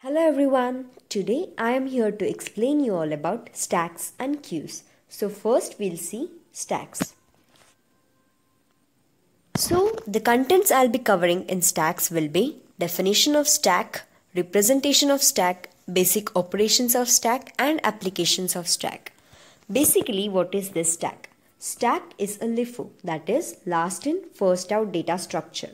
Hello everyone. Today I am here to explain you all about stacks and queues. So first we'll see stacks. So the contents I'll be covering in stacks will be definition of stack, representation of stack, basic operations of stack and applications of stack. Basically, what is this stack? Stack is a LIFO, that is last in first out data structure.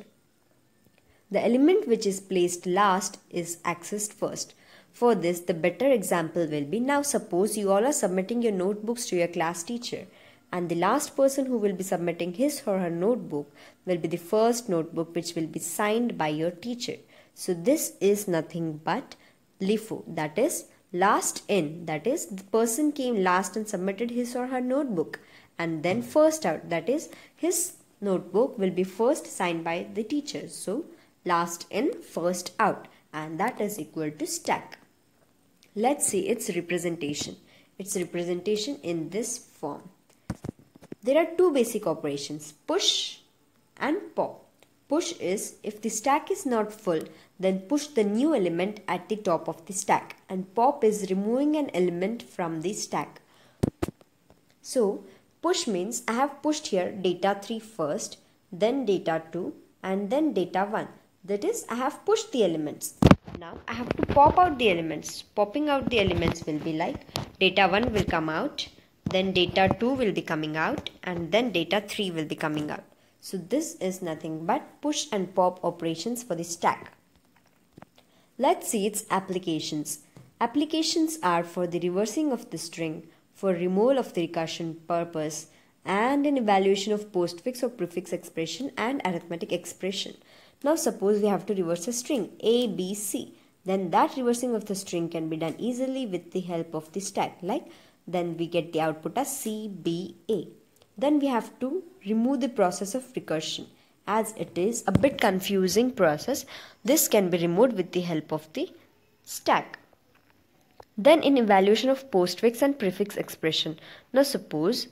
The element which is placed last is accessed first. For this, the better example will be, now suppose you all are submitting your notebooks to your class teacher, and the last person who will be submitting his or her notebook will be the first notebook which will be signed by your teacher. So this is nothing but LIFO, that is last in, that is the person came last and submitted his or her notebook, and then first out, that is his notebook will be first signed by the teacher. So last in, first out, and that is equal to stack. Let's see its representation. Its representation in this form. There are two basic operations, push and pop. Push is if the stack is not full, then push the new element at the top of the stack, and pop is removing an element from the stack. So push means I have pushed here data 3 first, then data 2 and then data 1. That is, I have pushed the elements. Now I have to pop out the elements. Popping out the elements will be like data 1 will come out, then data 2 will be coming out, and then data 3 will be coming out. So this is nothing but push and pop operations for the stack. Let's see its applications. Applications are for the reversing of the string, for removal of the recursion purpose, and an evaluation of postfix or prefix expression and arithmetic expression. Now suppose we have to reverse a string A, B, C. Then that reversing of the string can be done easily with the help of the stack. Like then we get the output as C, B, A. Then we have to remove the process of recursion. As it is a bit confusing process, this can be removed with the help of the stack. Then in evaluation of postfix and prefix expression. Now suppose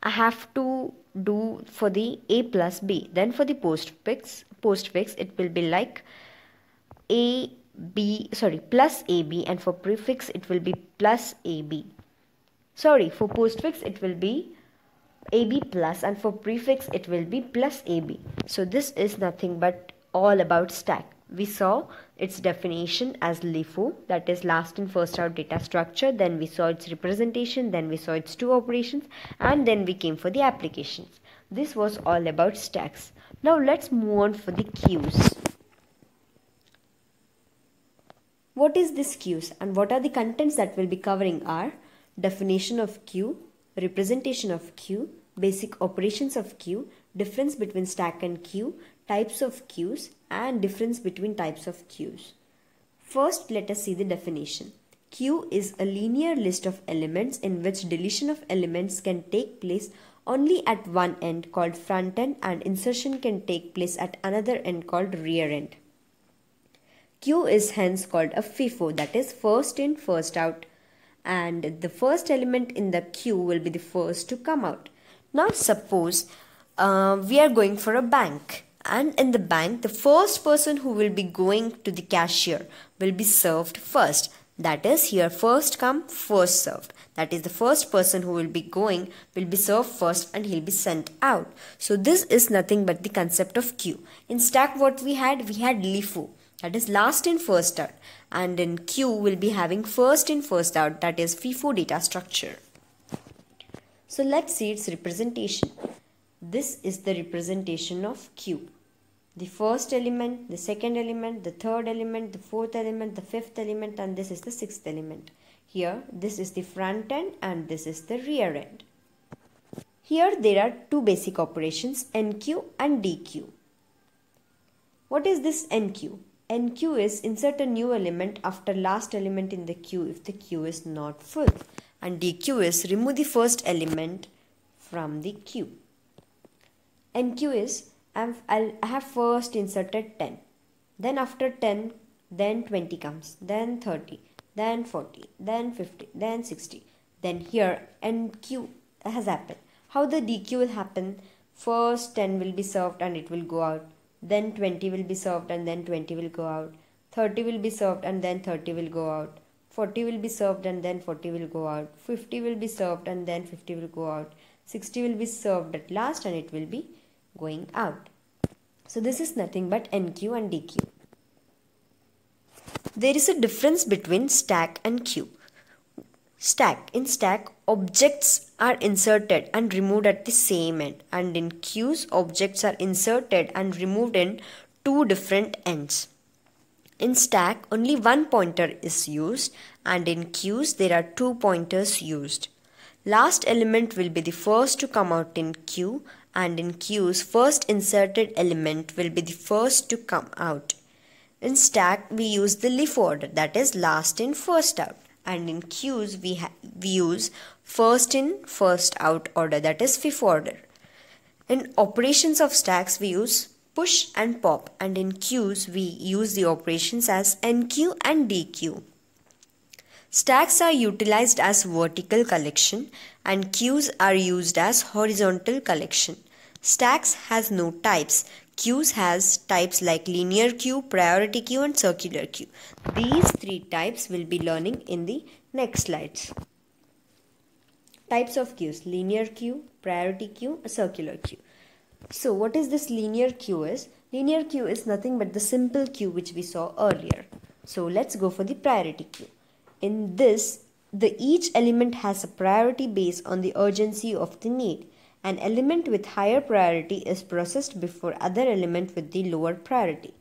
I have to do for the A plus B. Then for the postfix it will be like plus AB, and for prefix it will be plus AB. For postfix it will be AB plus, and for prefix it will be plus AB. So this is nothing but all about stack. We saw its definition as LIFO, that is last in first out data structure. Then we saw its representation, then we saw its two operations, and then we came for the applications. This was all about stacks. Now let's move on for the queues. What is this queues and what are the contents that we'll be covering are definition of queue, representation of queue, basic operations of queue, difference between stack and queue, types of queues, and difference between types of queues. First, let us see the definition. Queue is a linear list of elements in which deletion of elements can take place only at one end called front end, and insertion can take place at another end called rear end. Queue is hence called a FIFO, that is first in, first out, and the first element in the queue will be the first to come out. Now suppose we are going for a bank, and in the bank the first person who will be going to the cashier will be served first. That is here first come first served. That is the first person who will be going will be served first and he'll be sent out. So this is nothing but the concept of queue. In stack what we had LIFO, that is last in first out, and in queue we'll be having first in first out, that is FIFO data structure. So let's see its representation. This is the representation of queue. The first element, the second element, the third element, the fourth element, the fifth element, and this is the sixth element. Here this is the front end and this is the rear end. Here there are two basic operations, NQ and DQ. What is this NQ? NQ is insert a new element after last element in the queue if the queue is not full, and DQ is remove the first element from the queue. NQ is I have first inserted 10, then after 10 then 20 comes, then 30, then 40, then 50, then 60. Then here NQ has happened. How the DQ will happen? First 10 will be served and it will go out, then 20 will be served and then 20 will go out, 30 will be served and then 30 will go out. 40 will be served and then 40 will go out. 50 will be served and then 50 will go out. 60 will be served at last and it will be going out. So this is nothing but NQ and DQ. There is a difference between stack and queue. In stack, objects are inserted and removed at the same end, and in queues, objects are inserted and removed in two different ends. In stack, only one pointer is used, and in queues, there are two pointers used. Last element will be the first to come out in queue, and in queues, first inserted element will be the first to come out. In stack, we use the leaf order, that is last in, first out. And in queues, we use first in, first out order, that is FIF order. In operations of stacks, we use push and pop, and in queues, we use the operations as NQ and DQ. Stacks are utilized as vertical collection and queues are used as horizontal collection. Stacks has no types. Queues has types like linear queue, priority queue and circular queue. These three types we'll be learning in the next slides. Types of queues: linear queue, priority queue, a circular queue. So what is this linear queue is? Linear queue is nothing but the simple queue which we saw earlier. So let's go for the priority queue. In this, each element has a priority based on the urgency of the need. An element with higher priority is processed before other element with the lower priority.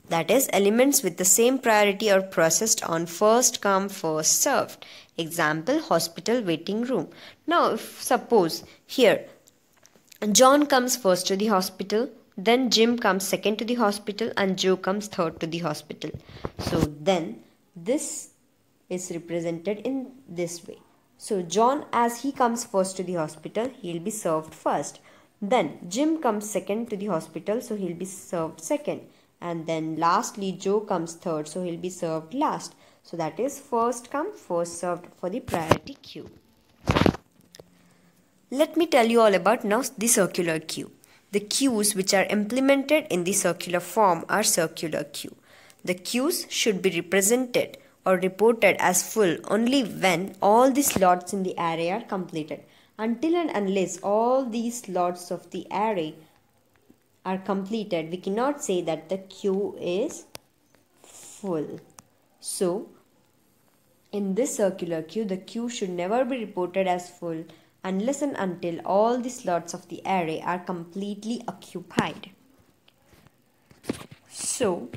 That is, elements with the same priority are processed on first come, first served. Example, hospital waiting room. Now, if suppose here, John comes first to the hospital, then Jim comes second to the hospital and Joe comes third to the hospital. So then, this is represented in this way. So John, as he comes first to the hospital, he will be served first. Then Jim comes second to the hospital, so he will be served second. And then lastly Joe comes third, so he will be served last. So that is first come, first served for the priority queue. Let me tell you all about now the circular queue. The queues which are implemented in the circular form are circular queue. The queues should be represented or reported as full only when all the slots in the array are completed. Until and unless all these slots of the array are completed, we cannot say that the queue is full. So, in this circular queue, the queue should never be reported as full unless and until all the slots of the array are completely occupied. So,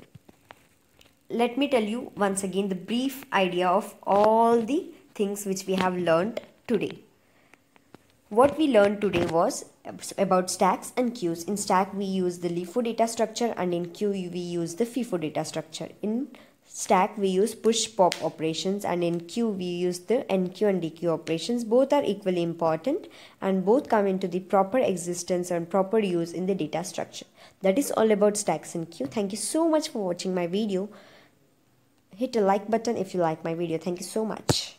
let me tell you once again the brief idea of all the things which we have learned today. What we learned today was about stacks and queues. In stack we use the LIFO data structure and in queue we use the FIFO data structure. In stack we use push pop operations and in queue we use the NQ and DQ operations. Both are equally important and both come into the proper existence and proper use in the data structure. That is all about stacks and queue. Thank you so much for watching my video. Hit a like button if you like my video. Thank you so much.